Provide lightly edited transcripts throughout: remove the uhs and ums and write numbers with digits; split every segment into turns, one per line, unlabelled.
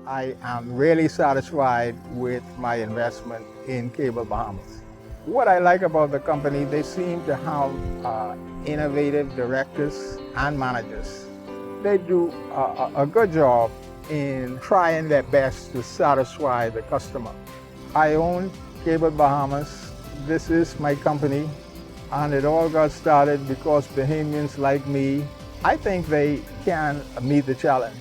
I am really satisfied with my investment in Cable Bahamas. What I like about the company, they seem to have innovative directors and managers. They do a good job in trying their best to satisfy the customer. I own Cable Bahamas. This is my company, and it all got started because Bahamians like me, I think they can meet the challenge.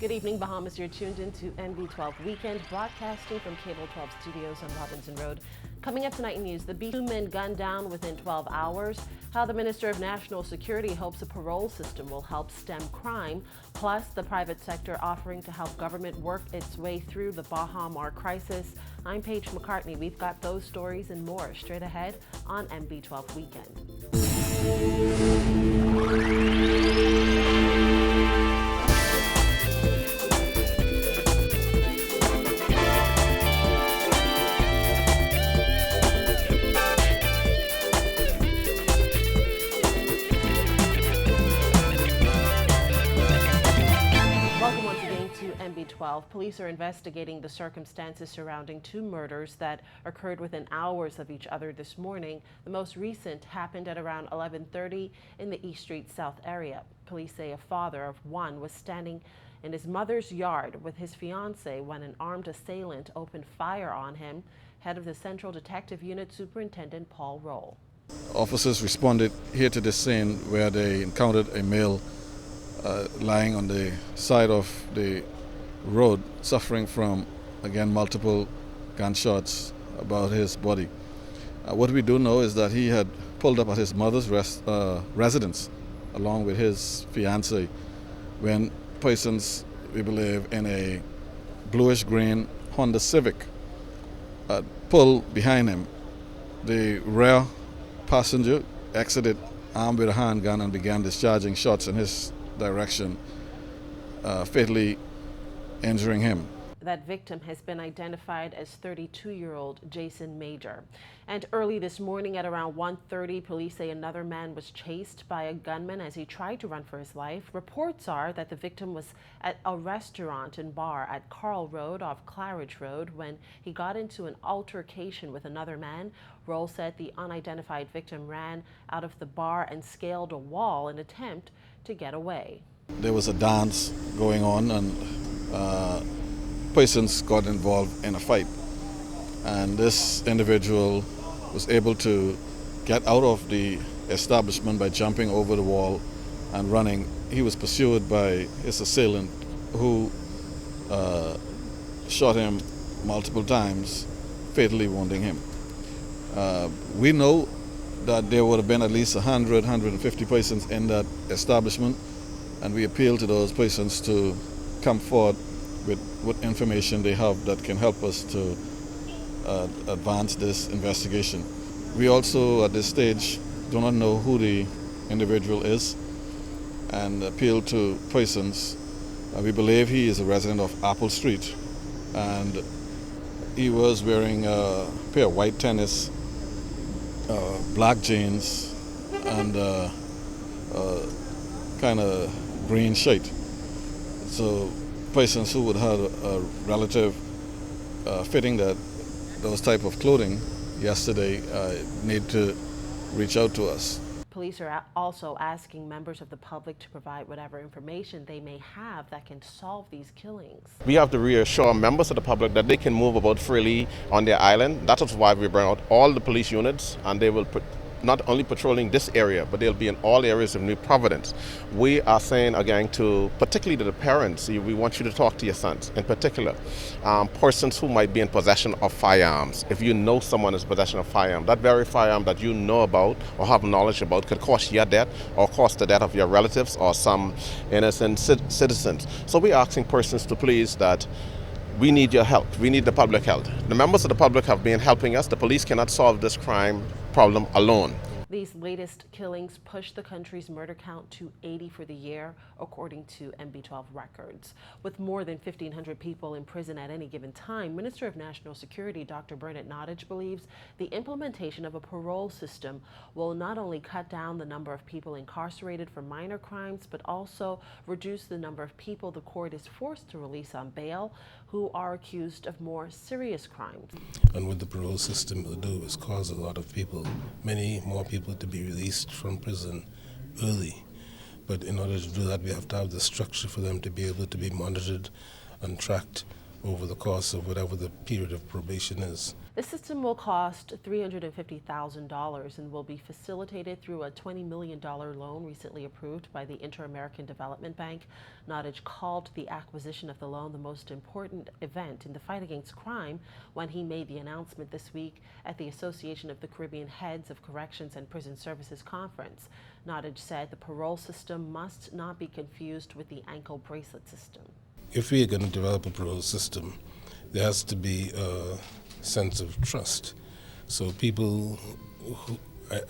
Good evening, Bahamas. You're tuned into NB12 Weekend, broadcasting from Cable 12 Studios on Robinson Road. Coming up tonight in news, the two men gunned down within 12 hours, how the Minister of National Security hopes a parole system will help stem crime, plus the private sector offering to help government work its way through the Baha Mar crisis. I'm Paige McCartney. We've got those stories and more straight ahead on NB12 Weekend. NB12. Police are investigating the circumstances surrounding two murders that occurred within hours of each other this morning. The most recent happened at around 11:30 in the East Street South area. Police say a father of one was standing in his mother's yard with his fiancée when an armed assailant opened fire on him. Head of the Central Detective Unit, Superintendent Paul Rolle.
Officers responded here to this scene where they encountered a male lying on the side of the road, suffering from, again, multiple gunshots about his body. What we do know is that he had pulled up at his mother's residence along with his fiancée when persons, we believe, in a bluish-green Honda Civic pulled behind him. The rear passenger exited armed with a handgun and began discharging shots in his direction, fatally injuring him.
That victim has been identified as 32-year-old Jason Major. And early this morning at around 1:30, police say another man was chased by a gunman as he tried to run for his life. Reports are that the victim was at a restaurant and bar at Carl Road off Claridge Road when he got into an altercation with another man. Roll said the unidentified victim ran out of the bar and scaled a wall in an attempt to get away.
There was a dance going on and persons got involved in a fight, and this individual was able to get out of the establishment by jumping over the wall and running. He was pursued by his assailant, who shot him multiple times, fatally wounding him. We know that there would have been at least 150 persons in that establishment, and we appeal to those persons to come forward with what information they have that can help us to advance this investigation. We also, at this stage, do not know who the individual is and appeal to persons. We believe he is a resident of Apple Street, and he was wearing a pair of white tennis, black jeans, and kind of green shirt. So persons who would have a relative fitting those type of clothing yesterday need to reach out to us.
Police are also asking members of the public to provide whatever information they may have that can solve these killings.
We have to reassure members of the public that they can move about freely on their island. That is why we bring out all the police units, and they will not only patrolling this area, but they'll be in all areas of New Providence. We are saying again particularly to the parents, we want you to talk to your sons, in particular, persons who might be in possession of firearms. If you know someone is in possession of firearm, that very firearm that you know about or have knowledge about could cost your death or cost the death of your relatives or some innocent citizens. So we're asking persons to please that we need your help. We need the public help. The members of the public have been helping us. The police cannot solve this crime problem alone.
These latest killings pushed the country's murder count to 80 for the year, according to MB12 records. With more than 1,500 people in prison at any given time, Minister of National Security Dr. Bernard Nottage believes the implementation of a parole system will not only cut down the number of people incarcerated for minor crimes, but also reduce the number of people the court is forced to release on bail who are accused of more serious crimes.
And what the parole system will do is cause a lot of people, many more people, to be released from prison early. But in order to do that, we have to have the structure for them to be able to be monitored and tracked over the course of whatever the period of probation is.
The system will cost $350,000 and will be facilitated through a $20 million loan recently approved by the Inter-American Development Bank. Nottage called the acquisition of the loan the most important event in the fight against crime when he made the announcement this week at the Association of the Caribbean Heads of Corrections and Prison Services conference. Nottage said the parole system must not be confused with the ankle bracelet system.
If we are going to develop a parole system, there has to be a sense of trust. So people who,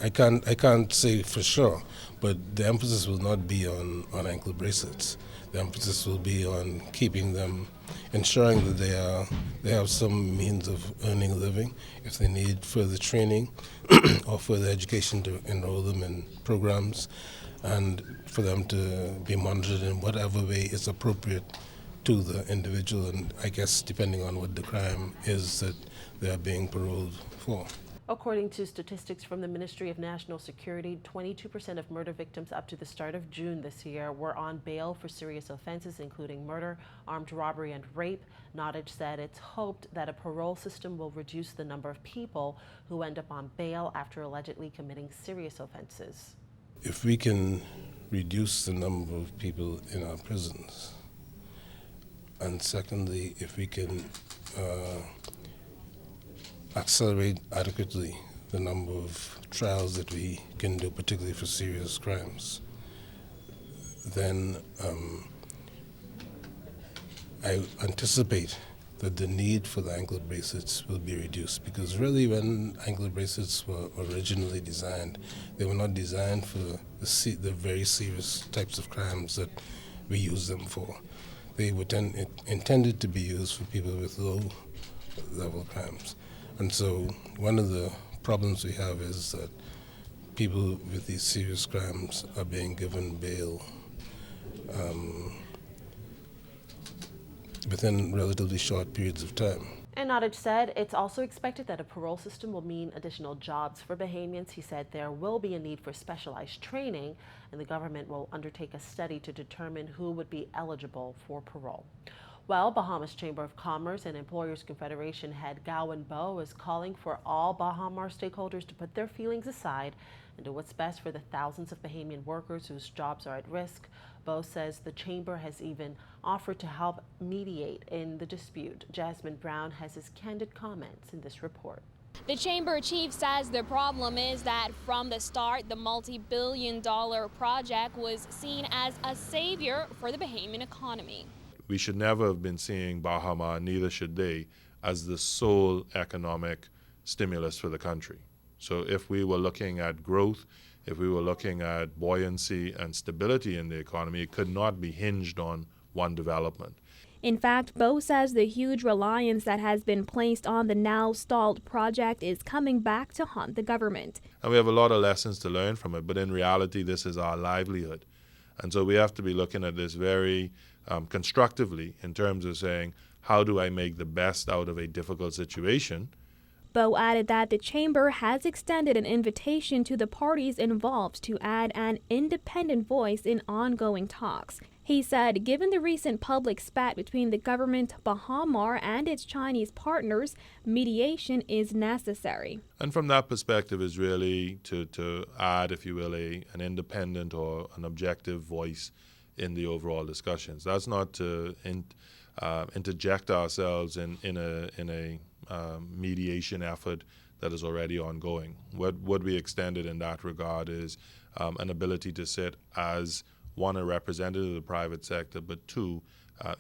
I can't say for sure, but the emphasis will not be on ankle bracelets. The emphasis will be on keeping them, ensuring that they have some means of earning a living. If they need further training or further education, to enroll them in programs, and for them to be monitored in whatever way is appropriate to the individual, and I guess depending on what the crime is that they are being paroled for.
According to statistics from the Ministry of National Security, 22% of murder victims up to the start of June this year were on bail for serious offenses, including murder, armed robbery, and rape. Nottage said it's hoped that a parole system will reduce the number of people who end up on bail after allegedly committing serious offenses.
If we can reduce the number of people in our prisons, and secondly, if we can accelerate adequately the number of trials that we can do, particularly for serious crimes, then I anticipate that the need for the ankle bracelets will be reduced, because really when ankle bracelets were originally designed, they were not designed for the very serious types of crimes that we use them for. They were intended to be used for people with low-level crimes. And so one of the problems we have is that people with these serious crimes are being given bail within relatively short periods of time.
And Nottage said it's also expected that a parole system will mean additional jobs for Bahamians. He said there will be a need for specialized training, and the government will undertake a study to determine who would be eligible for parole. Well, Bahamas Chamber of Commerce and Employers Confederation head Gowan Bowe is calling for all Baha Mar stakeholders to put their feelings aside and do what's best for the thousands of Bahamian workers whose jobs are at risk. Bowe says the chamber has even offered to help mediate in the dispute. Jasmine Brown has his candid comments in this report.
The chamber chief says the problem is that from the start, the multi-billion-dollar project was seen as a savior for the Bahamian economy.
We should never have been seeing Baha Mar, neither should they, as the sole economic stimulus for the country. So if we were looking at growth, if we were looking at buoyancy and stability in the economy, it could not be hinged on one development.
In fact, Bowe says the huge reliance that has been placed on the now stalled project is coming back to haunt the government.
And we have a lot of lessons to learn from it, but in reality, this is our livelihood. And so we have to be looking at this very constructively in terms of saying, how do I make the best out of a difficult situation?
Bowe added that the chamber has extended an invitation to the parties involved to add an independent voice in ongoing talks. He said, given the recent public spat between the government, Baha Mar, and its Chinese partners, mediation is necessary.
And from that perspective is really to add, if you will, an independent or an objective voice in the overall discussions. That's not to interject ourselves in a mediation effort that is already ongoing. What we extended in that regard is an ability to sit as, one, a representative of the private sector, but two,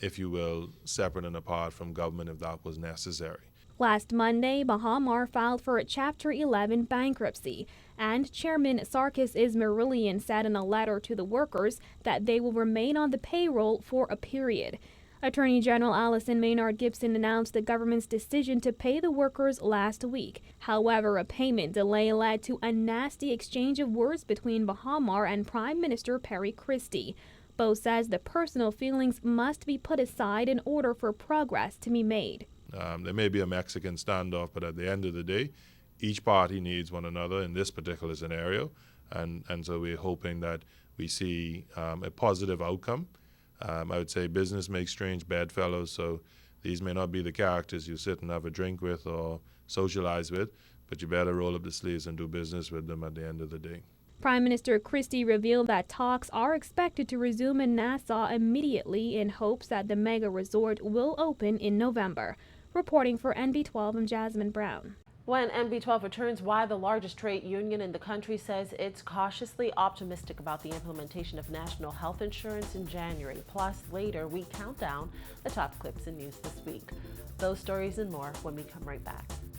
if you will, separate and apart from government if that was necessary.
Last Monday, Baha Mar filed for a Chapter 11 bankruptcy. And Chairman Sarkis Ismarillion said in a letter to the workers that they will remain on the payroll for a period. Attorney General Allison Maynard Gibson announced the government's decision to pay the workers last week. However, a payment delay led to a nasty exchange of words between Baha Mar and Prime Minister Perry Christie. Both says the personal feelings must be put aside in order for progress to be made.
There may be a Mexican standoff, but at the end of the day, each party needs one another in this particular scenario, and so we're hoping that we see a positive outcome. I would say business makes strange bedfellows, so these may not be the characters you sit and have a drink with or socialize with, but you better roll up the sleeves and do business with them at the end of the day.
Prime Minister Christie revealed that talks are expected to resume in Nassau immediately in hopes that the mega resort will open in November. Reporting for NB12, I'm Jasmine Brown.
When NB12 returns, why the largest trade union in the country says it's cautiously optimistic about the implementation of national health insurance in January. Plus, later, we count down the top clips in news this week. Those stories and more when we come right back.